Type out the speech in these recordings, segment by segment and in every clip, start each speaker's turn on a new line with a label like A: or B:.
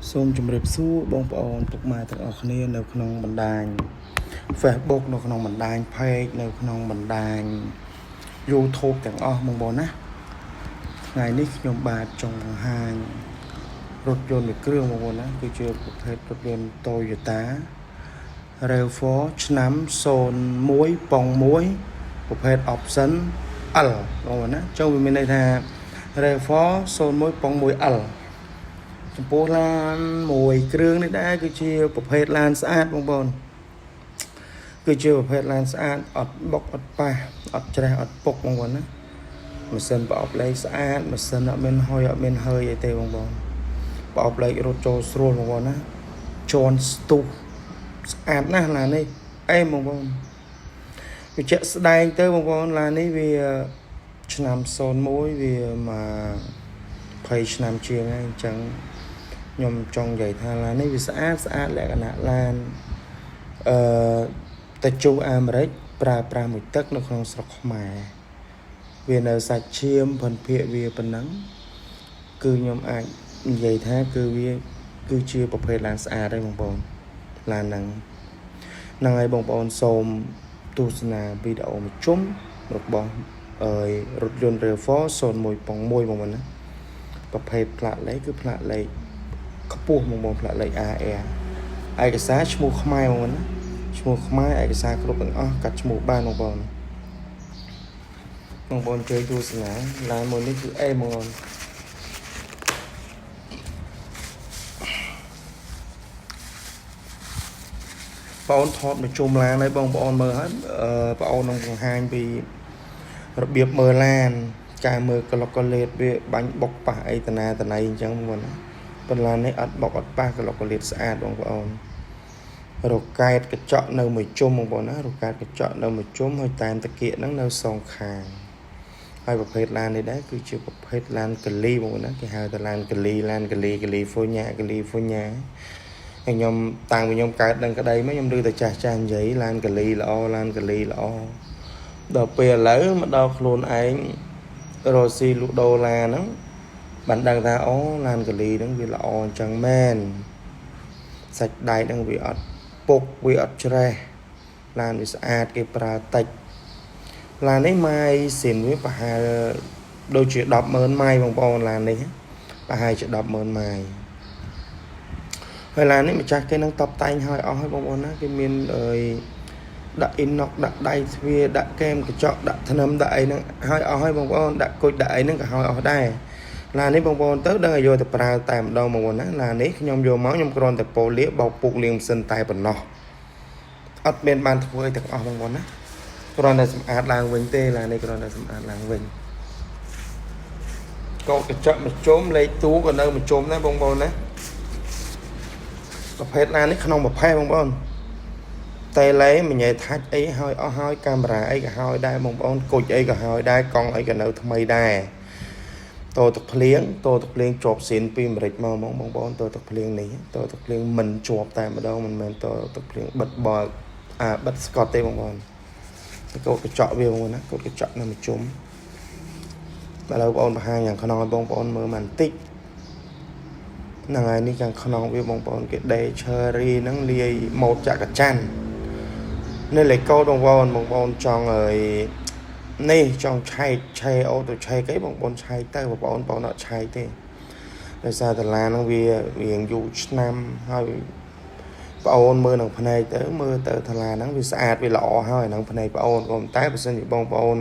A: សូមជម្រាបសួរបងប្អូនពុកម៉ែទាំងអស់គ្នានៅក្នុងបណ្ដាញ Facebook នៅក្នុងបណ្ដាញ Page នៅក្នុងបណ្ដាញ YouTube ទាំងអស់បងប្អូនណាថ្ងៃនេះខ្ញុំបាទចង់បង្ហាញរថយន្តមួយគ្រឿងបងប្អូនណាគឺជាប្រភេទរថយន្ត Toyota RAV4 ឆ្នាំ01ប៉ុង1ប្រភេទ Option L បងប្អូនណាចូលវាមានន័យថា RAV4 01ប៉ុង 1L ចំពោះឡានមួយគ្រឿងនេះដែរគឺជាប្រភេទឡានស្អាតបងប្អូនគឺជាប្រភេទឡានស្អាតអត់បុកអត់ប៉ះអត់ច្រេះអត់ពុកបងប្អូនណាម៉ាស៊ីនប្រអប់លេខស្អាតម៉ាស៊ីនអត់មានហុយអត់មានហើយអីទេបងប្អូនប្រអប់លេខរត់ចូលស្រួលបងប្អូនណាជន់ស្ទុះស្អាតណាស់ឡាននេះអេបងប្អូនវាជាក់ស្ដែងទៅបងប្អូនឡាននេះវាឆ្នាំ01វាមក20ឆ្នាំជាងហើយអញ្ចឹងខ្ញុំចង់និយាយថាឡាននេះវាស្អាតលក្ខណៈឡានតាជូអាមេរិកប្រើប្រាស់មួយទឹកនៅក្នុងស្រុកខ្មែរវានៅសាច់ឈាមផនភាកវាប៉ុណ្ណឹងគឺខ្ញុំអាចនិយាយថាគឺវាគឺជាប្រភេទឡានស្អាតហើយបងប្អូនឡានហ្នឹងហើយបងប្អូនសូមទស្សនាវីដេអូមួយជុំរបស់រថយន្ត RAV4 01ប៉ុង1បងប្អូនណាប្រភេទផ្លាកលេខគឺផ្លាកលេខខ្ពស់បងប្អូនផ្លាកលេខ AR ឯកសារឈ្មោះខ្មែរបងប្អូនណាឈ្មោះខ្មែរឯកសារគ្រប់ទាំងអស់កាត់ឈ្មោះបានបងប្អូនជួយទស្សនាឡានមួយនេះគឺអេបងប្អូនបងថតមកជុំឡានហើយបងប្អូនមើលហើយបងប្អូននឹងបង្ហាញពីរបៀបមើលឡានការមើលក្លុកក្លេតវាបាញ់បុកប៉ះអីតាណាអញ្ចឹងបងប្អូនណាប៉ុន្តែឡាននេះអត់បុកអត់ប៉ះក្លុកក្លេតស្អាតបងប្អូនរកែតកញ្ចក់នៅមួយជុំបងប្អូនណារកែតកញ្ចក់នៅមួយជុំហើយតាមតាគៀកហ្នឹងនៅសងខាងហើយប្រភេទឡាននេះដែរគឺជាប្រភេទឡានកលីបងប្អូនណាគេហៅថាឡានកលីហ្វូញ៉ាហើយខ្ញុំតាំងពីខ្ញុំកើតនឹងក្តីមកខ្ញុំឮតែចាស់និយាយឡានកលីល្អដល់ពេលឥឡូវមកដល់ខ្លួនឯងរស់ស៊ីលក់ដុល្លារហ្នឹងបានដឹងថាអូឡានកលីហ្នឹងវាល្អអញ្ចឹងមែនសាច់ដៃហ្នឹងវាអត់ពុកវាអត់ច្រេះឡានវាស្អាតគេប្រើតិចឡាននេះម៉ាយស៊ីនវាប្រហែលដូចជា 100000 ម៉ាយបងប្អូនឡាននេះប្រហែលជា 100000 ម៉ាយហើយឡាននេះម្ចាស់គេនឹងតបតែងឲ្យអស់ហើយបងប្អូនណាគេមានដាក់អ៊ីណុកដាក់ដៃទ្វារដាក់កែមកញ្ចក់ដាក់ថ្នាំដាក់អីហ្នឹងឲ្យអស់ហើយបងប្អូនដាក់គុជដាក់អីហ្នឹងក៏ឲ្យអស់ដែរឡាននេះបងប្អូនទៅដឹងឲ្យយកទៅប្រើតែម្ដងបងប្អូនណាឡាននេះខ្ញុំយកមកខ្ញុំគ្រាន់តែប៉ូលាបោកពុកលាងម៉ាស៊ីនតែប៉ុណ្ណោះអត់មានបានធ្វើអីទាំងអស់បងប្អូនណាគ្រាន់តែសម្អាតឡើងវិញទេឡាននេះគ្រាន់តែសម្អាតឡើងវិញកោតកញ្ចក់មួយជុំលេខទូក៏នៅមួយជុំដែរបងប្អូនណាប្រភេទឡាននេះក្នុងប្រភេទបងប្អូនតែលេមញ៉ៃថាច់អីឲ្យអស់ហើយកាមេរ៉ាអីក៏ឲ្យដែរបងប្អូនគុជអីក៏ឲ្យដែរកង់អីក៏នៅថ្មីដែរតោទឹកភ្លៀងជាប់ស៊ីនពីអាមេរិកមកបងប្អូនតោទឹកភ្លៀងនេះតោទឹកភ្លៀងមិនជាប់តែម្ដងមិនមែនតោទឹកភ្លៀងបិទបើបិទស្កត់ទេបងប្អូនកោតកញ្ចក់វាបងប្អូនណាកោតកញ្ចក់នៅមួយជុំឥឡូវបងប្អូនបង្ហាញយ៉ាងខ្នងឲ្យបងប្អូនមើលបន្តិចហ្នឹងហើយនេះខាងក្នុងវាបងប្អូនគេដេឈើរីហ្នឹងលាយម៉ូតចក្រច័ន្ទនេះលេខកូដបងប្អូនចង់ឲ្យនេះចង់ឆែកអូតូឆែកអីបងប្អូនឆែកទៅបងប្អូនអត់ឆែកទេដោយសារតាឡានហ្នឹងវារៀងយូរឆ្នាំហើយបងអូនមើលនឹងភ្នែកទៅមើលទៅតាឡានហ្នឹងវាស្អាតវាល្អហើយហ្នឹងភ្នែកបងអូនក៏តែបើសិនជាបងប្អូន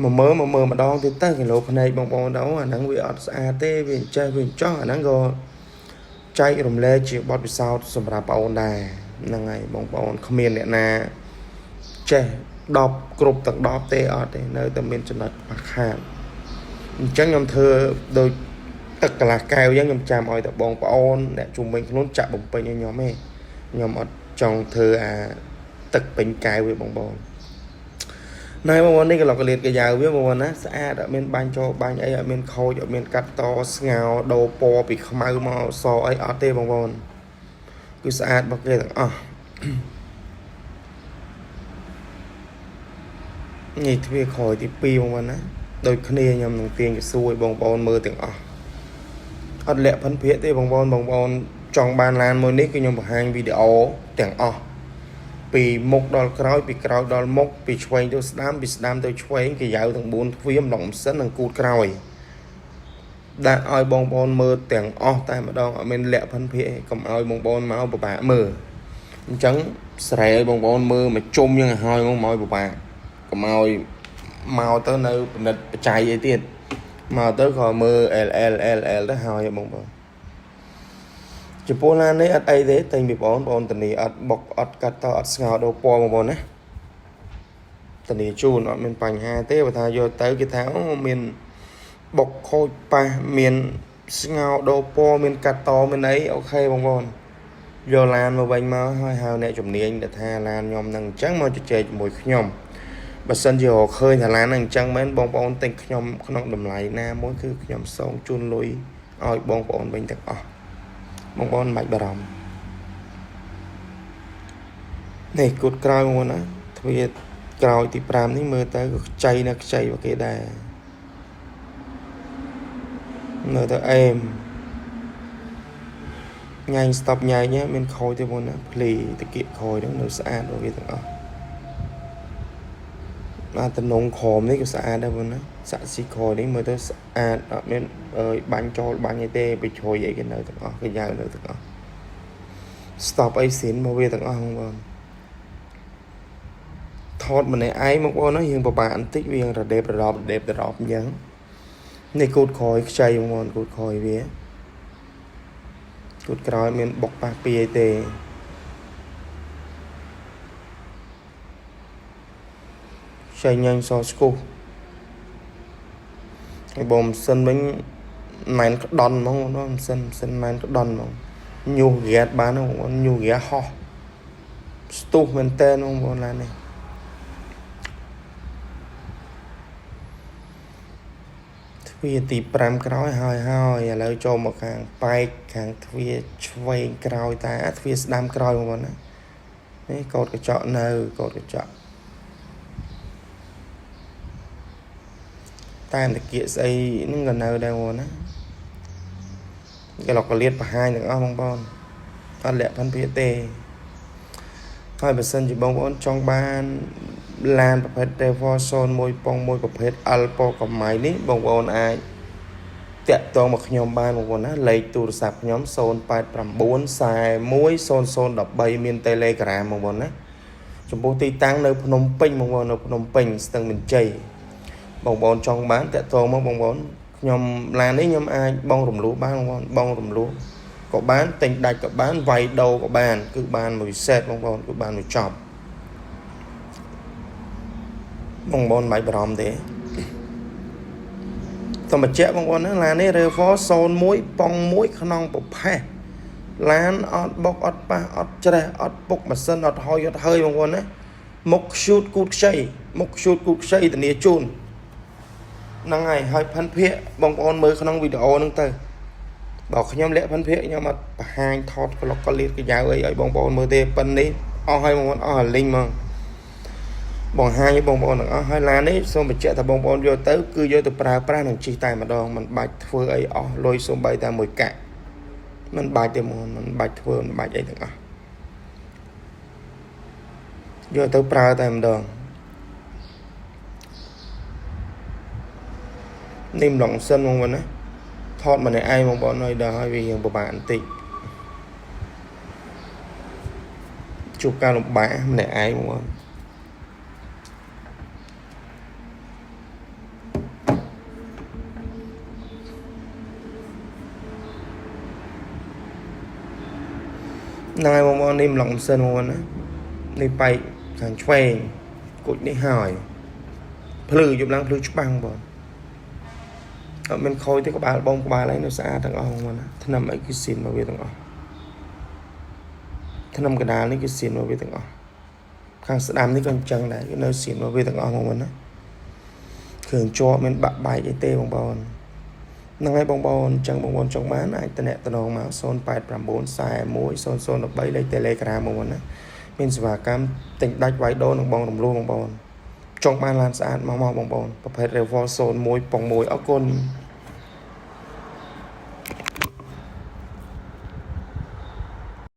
A: មកមើលម្ដងទៀតទៅគីឡូភ្នែកបងប្អូនទៅអាហ្នឹងវាអត់ស្អាតទេវាចេះវាចោះអាហ្នឹងក៏ចែករំលែកជាបទពិសោធន៍សម្រាប់បងអូនដែរហ្នឹងហើយបងប្អូនគ្មានអ្នកណាចេះ10គ្រប់ទាំង10ទេអត់ទេនៅតែមានចំណុចខ្វះខាតអញ្ចឹងខ្ញុំធ្វើដូចទឹកកន្លះកែវអញ្ចឹងខ្ញុំចាំឲ្យតែបងប្អូនអ្នកជុំវិញខ្លួនចាក់បំពេញឲ្យខ្ញុំទេខ្ញុំអត់ចង់ធ្វើអាទឹកពេញកែវវាបងប្អូនណែបងប្អូននេះក្លុកក្លៀតកាយ៉ាវវាបងប្អូនណាស្អាតអត់មានបាញ់ចូលបាញ់អីអត់មានខូចអត់មានកាត់តស្ងោដូរពណ៌ពីខ្មៅមកសអីអត់ទេបងប្អូនគឺស្អាតរបស់គេទាំងអស់នេះទ្វារក្រោយទី2បងប្អូនណាដូចគ្នាខ្ញុំនឹងទាញកសួរឲ្យបងប្អូនមើលទាំងអស់ អត់លាក់ផិនភាកទេបងប្អូនចង់បានឡានមួយនេះគឺខ្ញុំបង្ហាញវីដេអូទាំងអស់ពីមុខដល់ក្រោយពីក្រោយដល់មុខពីឆ្វេងទៅស្ដាំពីស្ដាំទៅឆ្វេងកាយ៉ៅទាំង4ទ្វារម្ដងម៉ាស៊ីននិងគូតក្រោយដាក់ឲ្យបងប្អូនមើលទាំងអស់តែម្ដងអត់មានលាក់ផិនភាកកុំឲ្យបងប្អូនមកពិបាកមើលអញ្ចឹងស្រែបងប្អូនមើលមកជុំយ៉ាងឲ្យមកពិបាកកុំឲ្យមកទៅនៅពិនិត្យបច្ច័យអីទៀតមកទៅក៏មើល LL ទៅហើយបងប្អូនចំពោះឡាននេះអត់អីទេតែពីបងប្អូនតានីអត់បុកអត់កាត់តអត់ស្ងោដូរពណ៌បងប្អូនណាតានីជូនអត់មានបញ្ហាទេបើថាយកទៅគេថាអូមានបុកខូចប៉ះមានស្ងោដូរពណ៌មានកាត់តមានអីអូខេបងប្អូនយកឡានមកវិញមកហើយហៅអ្នកជំនាញដែលថាឡានខ្ញុំនឹងអញ្ចឹងមកជជែកជាមួយខ្ញុំបើសិនជាឃើញថាឡានហ្នឹងអញ្ចឹងមែនបងប្អូនទិញខ្ញុំក្នុងតម្លៃណាមួយគឺខ្ញុំសងជូនលុយឲ្យបងប្អូនវិញទាំងអស់បងប្អូនមិនបាច់បារម្ភនេះគូតក្រោយមកណាទ្វារក្រោយទី5នេះមើលទៅក៏ខ្ចីណាខ្ចីរបស់គេដែរមើលទៅអេមញ៉ាញ់ស្តុបញ៉ាញ់មានខូចទេបងណាភ្លីតាគៀកខូចហ្នឹងនៅស្អាតរបស់វាទាំងអស់បាទតំណងក្រមនេះក៏ស្អាតដែរបងណាសាក់ស៊ីខូចនេះមើលទៅស្អាតអត់មានបាញ់ចូលបាញ់អីទេបិជ្រុយអីគេនៅទាំងអស់គេយ៉ាវនៅទាំងអស់ stop អីស៊ីនមកវាទាំងអស់បងប្អូនថតម្នាក់ឯងបងប្អូនណាយើងពិបាកបន្តិចវារ៉ដេបរ៉បអញ្ចឹងនេះគូតក្រោយខ្ចីបងប្អូនគូតក្រោយវាគូតក្រោយមានបុកប៉ះពីអីទេខ្ចីញ៉ាញ់សស្គូហើយបងម៉ាស៊ីនវិញម៉ែនក្តន់ហ្មងបងម៉ាស៊ីនម៉ែនក្តន់ហ្មងញូសហ្គាតបានបងប្អូនញូសហ្គាហោះស្ទុះមែនតើបងប្អូនឡាននេះទ្វារទី5ក្រោយហើយឥឡូវចូលមកខាងប៉ែកខាងទ្វារឆ្វេងក្រោយតែទ្វារស្ដាំក្រោយបងប្អូនណានេះកោតកញ្ចក់នៅកោតកញ្ចក់តាមតាគៀកស្អីហ្នឹងក៏នៅដែរបងប្អូនណាគេឡកកលៀតបង្ហាញទាំងអស់បងប្អូនអត់លាក់ផិនភាកទេហើយបើសិនជាបងប្អូនចង់បានឡានប្រភេទ Revo 01 ប៉ុង1ប្រភេទ Alpo កំម៉ៃនេះបងប្អូនអាចតាក់ទងមកខ្ញុំបានបងប្អូនណាលេខទូរស័ព្ទខ្ញុំ089410013មាន Telegram បងប្អូនណាចំពោះទីតាំងនៅភ្នំពេញបងប្អូននៅភ្នំពេញស្ទឹងមានជ័យបងប្អូនចង់បានតាក់ទងមកបងប្អូនខ្ញុំឡាននេះខ្ញុំអាចបងរំលោះបានបងប្អូនបងរំលោះក៏បានទិញដាច់ក៏បានវាយដូរក៏បានគឺបានមួយសេតបងប្អូនគឺបានមួយចប់បងប្អូនមិនបាច់បារម្ភទេតបញ្ជាក់បងប្អូនណាឡាននេះ Revo 01ប៉ុង1ក្នុងប្រភេទឡានអត់បុកអត់ប៉ះអត់ច្រេះអត់ពុកម៉ាស៊ីនអត់ហុយអត់ហើយបងប្អូនណាមុខខ្ជូតគូតខ្ចីមុខខ្ជូតគូតខ្ចីធានាជូនហ្នឹងហើយផិនភាកបងប្អូនមើលក្នុងវីដេអូហ្នឹងទៅបើខ្ញុំលាក់ផិនភាកខ្ញុំអត់បង្ហាញថតក្លុកកលៀតកាយ៉ៅអីឲ្យបងប្អូនមើលទេប៉ុននេះអស់ឲ្យបងប្អូនអស់អាលីងមកបង្ហាញឲ្យបងប្អូនទាំងអស់ហើយឡាននេះសូមបញ្ជាក់ថាបងប្អូនយកទៅគឺយកទៅប្រើប្រាស់នឹងជិះតែម្ដងមិនបាច់ធ្វើអីអស់លុយសូម្បីតែមួយកាក់មិនបាច់ទេបងមិនបាច់ធ្វើមិនបាច់អីទាំងអស់យកទៅប្រើតែម្ដងនេះម្ដងសិនបងប្អូនណាថតម្នាក់ឯងបងប្អូនឲ្យដល់ឲ្យវាយើងពិបាកបន្តិចជួបការលំបាកម្នាក់ឯងបងប្អូនហ្នឹងហើយបងប្អូននេះម្លងម៉ាស៊ីនបងប្អូនណានេះបែកខាងឆ្វេងគុជនេះហើយភ្លឺយប់ឡើងភ្លឺច្បាស់បងប្អូនអត់មានខូចទេក្បាលបងក្បាលអីនៅស្អាតទាំងអស់បងប្អូនណាថ្នាំអីគឺស៊ីនមកវាទាំងអស់ថ្នាំកដាលនេះគឺស៊ីនមកវាទាំងអស់ខាងស្ដាំនេះក៏អញ្ចឹងដែរគឺនៅស៊ីនមកវាទាំងអស់បងប្អូនណាគ្រឿងជាប់មានបាក់បែកអីទេបងប្អូនហ្នឹងហើយបងប្អូនអញ្ចឹងបងប្អូនចង់បានអាចតំណតំណងមក089410013លេខ Telegram បងប្អូនណាមានសេវាកម្មទិញដាច់វាយដូរនឹងបងរំលោះបងប្អូនចង់បានឡានស្អាតមកបងប្អូនប្រភេទ Revo 01 ប៉ុង1អរគុណ